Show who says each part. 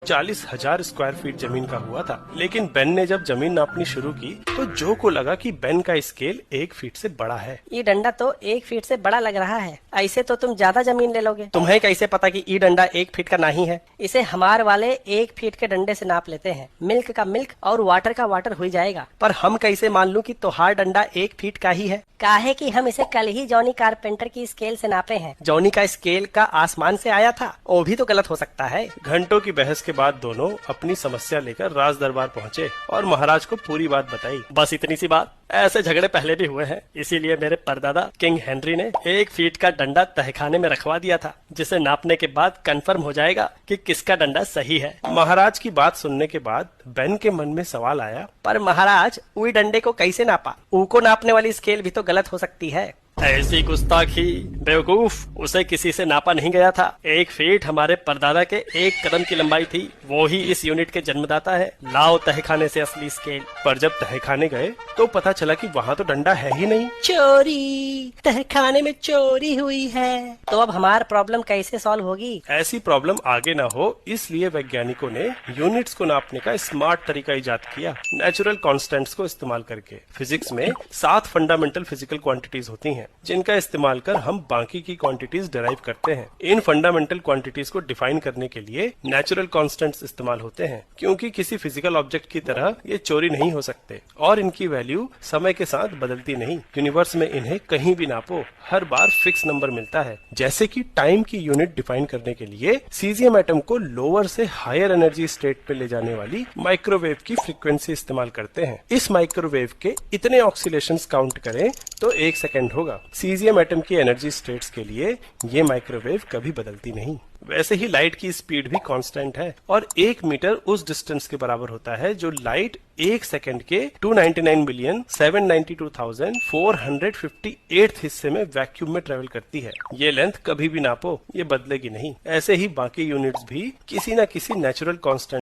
Speaker 1: 40,000 square feet जमीन का हुआ था, लेकिन बेन ने जब जमीन नापनी शुरू की तो जो को लगा कि बेन का स्केल 1 फीट से बड़ा है।
Speaker 2: ये डंडा तो 1 फीट से बड़ा लग रहा है। ऐसे तो तुम ज्यादा जमीन ले लोगे।
Speaker 3: तुम्हें कैसे पता कि ये डंडा 1 फीट का नहीं है?
Speaker 2: इसे हमार वाले 1 फीट के डंडे से नाप लेते हैं। मिल्क का मिल्क और वाटर का वाटर हो जाएगा।
Speaker 3: पर हम कैसे मान लूं कि तोहार डंडा 1 फीट का ही है?
Speaker 2: काहे कि हम इसे कल ही जॉनी कारपेंटर की स्केल से नापे हैं।
Speaker 3: जॉनी का स्केल का आसमान से आया था, वो भी तो गलत हो सकता है।
Speaker 1: घंटों की बहस के बाद दोनों अपनी समस्या लेकर राज दरबार पहुँचे और महाराज को पूरी बात बताई।
Speaker 3: बस इतनी सी बात। ऐसे झगड़े पहले भी हुए हैं, इसीलिए मेरे परदादा किंग हेनरी ने 1 फीट का डंडा तहखाने में रखवा दिया था, जिसे नापने के बाद कंफर्म हो जाएगा कि किसका डंडा सही है।
Speaker 1: महाराज की बात सुनने के बाद बेन के मन में सवाल आया,
Speaker 3: पर महाराज उई डंडे को कैसे नापा? को नापने वाली स्केल भी तो गलत हो सकती है। ऐसी गुस्ताखी, बेवकूफ, उसे किसी से नापा नहीं गया था। 1 फीट हमारे परदादा के 1 कदम की लंबाई थी। वो ही इस यूनिट के जन्मदाता है। लाओ तहखाने से असली स्केल।
Speaker 1: पर जब तहखाने गए तो पता चला कि वहाँ तो डंडा है ही नहीं।
Speaker 2: चोरी, तहखाने में चोरी हुई है। तो अब हमार प्रॉब्लम कैसे सॉल्व होगी?
Speaker 1: ऐसी प्रॉब्लम आगे ना हो, इसलिए वैज्ञानिकों ने यूनिट्स को नापने का स्मार्ट तरीका इजाद किया, नेचुरल कांस्टेंट्स को इस्तेमाल करके। फिजिक्स में 7 फंडामेंटल फिजिकल क्वांटिटीज होती हैं, जिनका इस्तेमाल कर हम बाकी की क्वांटिटीज डिराइव करते हैं। इन फंडामेंटल क्वांटिटीज को डिफाइन करने के लिए नेचुरल कांस्टेंट्स इस्तेमाल होते हैं, क्योंकि किसी फिजिकल ऑब्जेक्ट की तरह ये चोरी नहीं हो सकते और इनकी वैल्यू समय के साथ बदलती नहीं। यूनिवर्स में इन्हें कहीं भी नापो, हर बार फिक्स नंबर मिलता है। जैसे कि टाइम की यूनिट डिफाइन करने के लिए सीजियम एटम को लोअर से हायर एनर्जी स्टेट पे ले जाने वाली माइक्रोवेव की फ्रीक्वेंसी इस्तेमाल करते हैं। इस माइक्रोवेव के इतने ऑक्सीलेशंस काउंट करें तो 1 सेकेंड होगा। सीजियम एटम की एनर्जी स्टेट्स के लिए ये माइक्रोवेव कभी बदलती नहीं। वैसे ही लाइट की स्पीड भी कांस्टेंट है और 1 मीटर उस डिस्टेंस के बराबर होता है जो लाइट 1 सेकेंड के 299,792,458 हिस्से में वैक्यूम में ट्रेवल करती है। ये लेंथ कभी भी नापो, ये बदलेगी नहीं। ऐसे ही बाकी यूनिट्स भी किसी न किसी नेचुरल कांस्टेंट